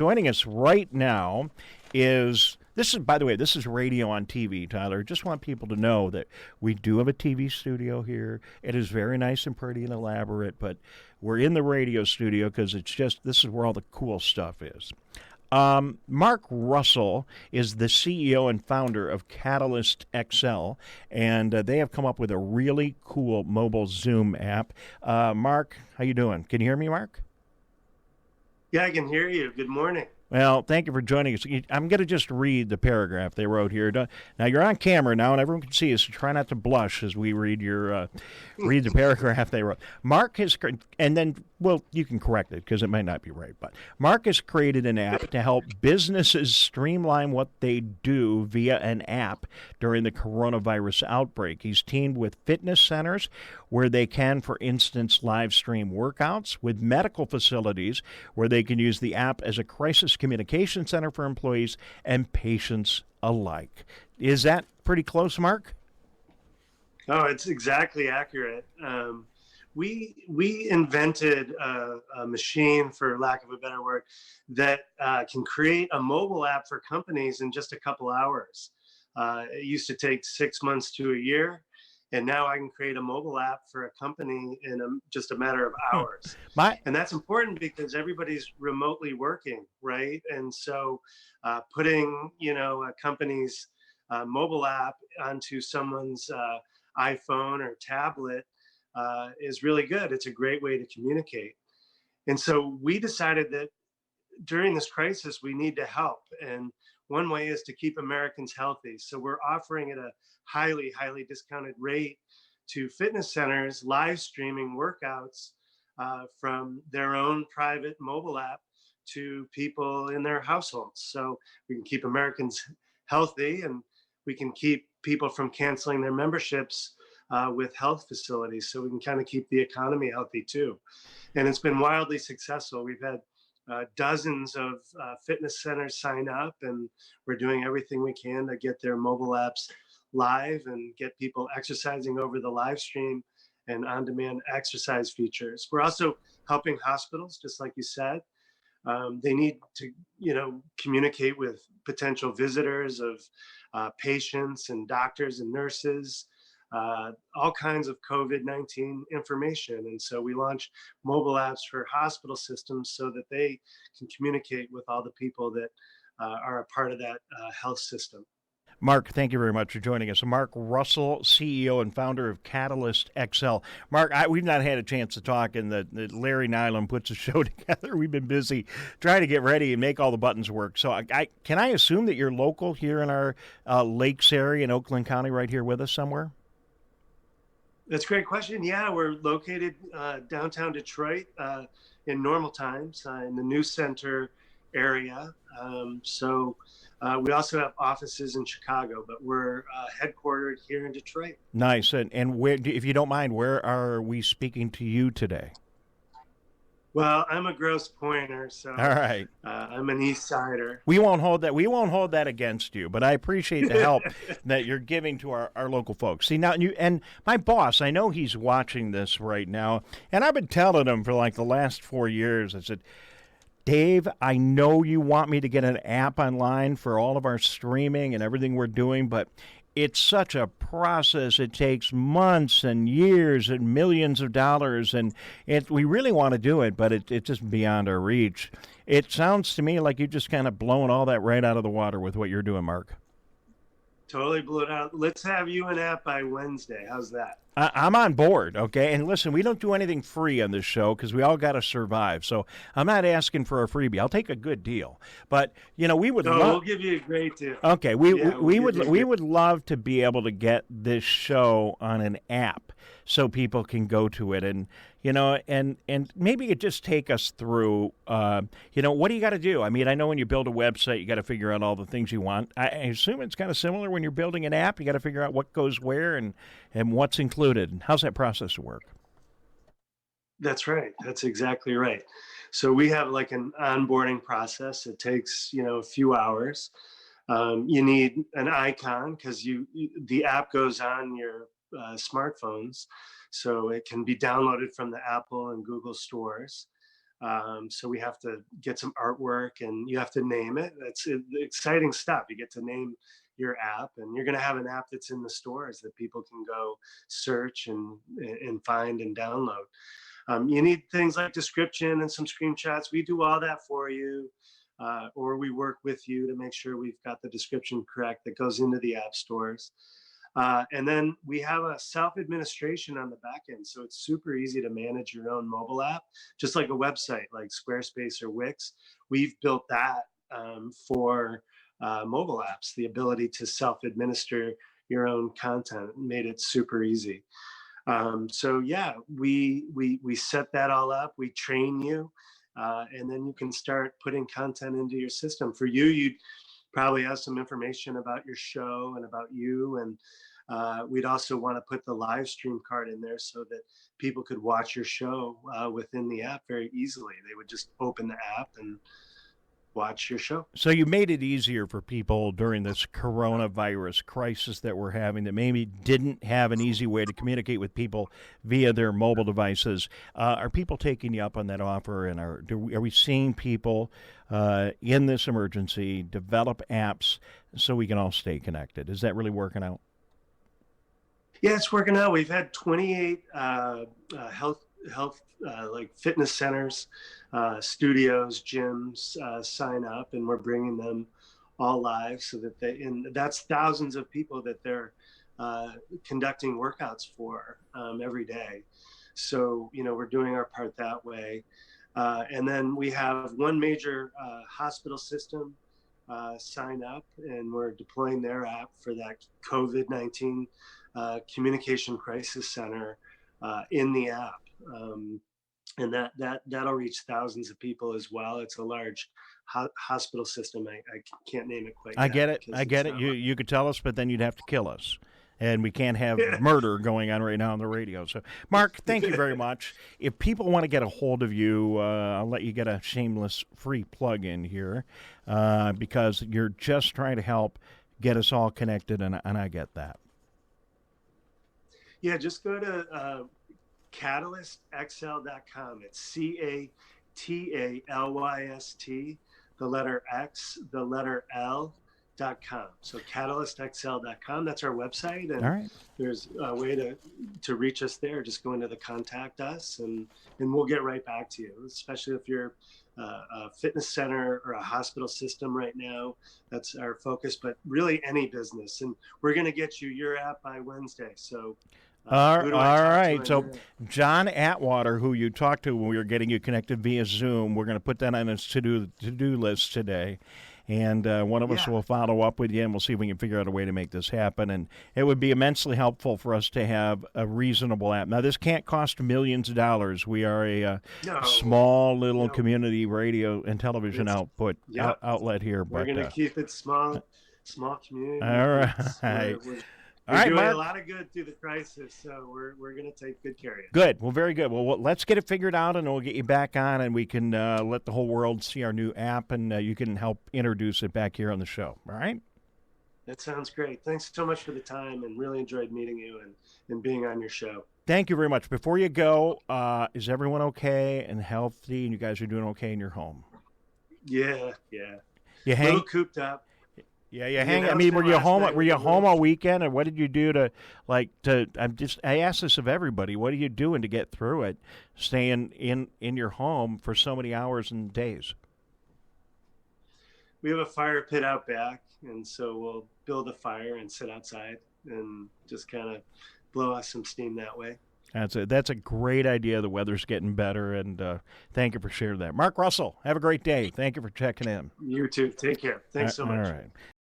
Joining us right now is by the way, this is radio on TV, Tyler. Just want people to know that we do have a TV studio here. It is very nice and pretty and elaborate, but we're in the radio studio because this is where all the cool stuff is. Mark Russell is the CEO and founder of Catalyst XL, and they have come up with a really cool mobile Zoom app. Mark, how you doing? Can you hear me, Mark? Yeah, I can hear you. Good morning. Well, thank you for joining us. I'm going to just read the paragraph they wrote here. Now, you're on camera now, and everyone can see us. So try not to blush as we read read the paragraph they wrote. Mark has, and then, well, you can correct it because it might not be right, but Mark has created an app to help businesses streamline what they do via an app during the coronavirus outbreak. He's teamed with fitness centers where they can, for instance, live stream workouts, with medical facilities where they can use the app as a crisis communication center for employees and patients alike. Is that pretty close, Mark? Oh, it's exactly accurate. We invented a machine, for lack of a better word, that can create a mobile app for companies in just a couple hours. It used to take 6 months to a year, and now I can create a mobile app for a company in just a matter of hours. And that's important because everybody's remotely working, right? And so putting, a company's mobile app onto someone's iPhone or tablet is really good. It's a great way to communicate. And so we decided that during this crisis, we need to help. And one way is to keep Americans healthy. So we're offering at a highly, highly discounted rate to fitness centers, live streaming workouts from their own private mobile app to people in their households. So we can keep Americans healthy, and we can keep people from canceling their memberships with health facilities. So we can kind of keep the economy healthy too. And it's been wildly successful. We've had dozens of fitness centers sign up, and we're doing everything we can to get their mobile apps live and get people exercising over the live stream and on-demand exercise features. We're also helping hospitals, just like you said. They need to, communicate with potential visitors of patients and doctors and nurses, all kinds of COVID-19 information. And so we launched mobile apps for hospital systems so that they can communicate with all the people that are a part of that health system. Mark, thank you very much for joining us. Mark Russell, CEO and founder of Catalyst XL. Mark, we've not had a chance to talk, and Larry Nyland puts a show together. We've been busy trying to get ready and make all the buttons work. So can I assume that you're local here in our Lakes area in Oakland County, right here with us somewhere? That's a great question. Yeah, we're located downtown Detroit in normal times in the News Center area. We also have offices in Chicago, but we're headquartered here in Detroit. Nice. And where, if you don't mind, where are we speaking to you today? Well, I'm a Grosse Pointer, so all right. I'm an East Sider. We won't hold that against you, but I appreciate the help that you're giving to our local folks. See, now, and my boss, I know he's watching this right now, and I've been telling him for like the last 4 years, I said, Dave, I know you want me to get an app online for all of our streaming and everything we're doing, but it's such a process. It takes months and years and millions of dollars, and we really want to do it, but it's just beyond our reach. It sounds to me like you just kind of blown all that right out of the water with what you're doing, Mark. Totally blew it out. Let's have you an app by Wednesday. How's that? I'm on board, okay? And listen, we don't do anything free on this show because we all got to survive. So I'm not asking for a freebie. I'll take a good deal. But, we would we'll give you a great deal. Okay, we would love to be able to get this show on an app so people can go to it and maybe it just take us through, what do you got to do? I mean, I know when you build a website, you got to figure out all the things you want. I assume it's kind of similar when you're building an app. You got to figure out what goes where and what's included. How's that process work? That's right. That's exactly right. So we have like an onboarding process. It takes, a few hours. You need an icon because the app goes on your smartphones. So it can be downloaded from the Apple and Google stores. So we have to get some artwork, and you have to name it. That's exciting stuff. You get to name your app, and you're going to have an app that's in the stores that people can go search and find and download. You need things like description and some screenshots. We do all that for you, or we work with you to make sure we've got the description correct that goes into the app stores. And then we have a self-administration on the back end. So it's super easy to manage your own mobile app, just like a website like Squarespace or Wix. We've built that for mobile apps, the ability to self-administer your own content, made it super easy. So yeah, we set that all up, we train you, and then you can start putting content into your system. For you, you'd probably have some information about your show and about you, and we'd also want to put the live stream card in there so that people could watch your show within the app very easily. They would just open the app and watch your show. So you made it easier for people during this coronavirus crisis that we're having that maybe didn't have an easy way to communicate with people via their mobile devices. Are people taking you up on that offer, and are we seeing people in this emergency develop apps so we can all stay connected? Is that really working out? Yeah, it's working out. We've had 28 health like fitness centers, studios, gyms sign up, and we're bringing them all live so that and that's thousands of people that they're conducting workouts for every day. So, we're doing our part that way. And then we have one major hospital system sign up, and we're deploying their app for that COVID-19 communication crisis center in the app. And that'll reach thousands of people as well. It's a large hospital system. I can't name it quite yet. I get it. You could tell us, but then you'd have to kill us. And we can't have murder going on right now on the radio. So, Mark, thank you very much. If people want to get a hold of you, I'll let you get a shameless free plug in here because you're just trying to help get us all connected, and I get that. Yeah, just go to catalystxl.com. It's CATALYST, the letter X, the letter L.com. So catalystxl.com, that's our website. And all right. There's a way to reach us there. Just go into the contact us, and we'll get right back to you, especially if you're a fitness center or a hospital system right now. That's our focus, but really any business. And we're going to get you your app by Wednesday. So all right. So John Atwater, who you talked to when we were getting you connected via Zoom, we're going to put that on his to-do list today. And one of us will follow up with you, and we'll see if we can figure out a way to make this happen. And it would be immensely helpful for us to have a reasonable app. Now, this can't cost millions of dollars. We are a small little community radio and television outlet here. We're going to keep it small community. All right. We're doing a lot of good through the crisis, so we're going to take good care of you. Good. Well, very good. Well, let's get it figured out, and we'll get you back on, and we can let the whole world see our new app, and you can help introduce it back here on the show. All right? That sounds great. Thanks so much for the time, and really enjoyed meeting you and being on your show. Thank you very much. Before you go, is everyone okay and healthy, and you guys are doing okay in your home? Yeah. You a little cooped up. Yeah, you hang. I mean, were you home all weekend, or what did you do I ask this of everybody. What are you doing to get through it, staying in your home for so many hours and days? We have a fire pit out back, and so we'll build a fire and sit outside and just kind of blow off some steam that way. That's a great idea. The weather's getting better, and thank you for sharing that. Mark Russell, have a great day. Thank you for checking in. You too. Take care. Thanks so much. All right.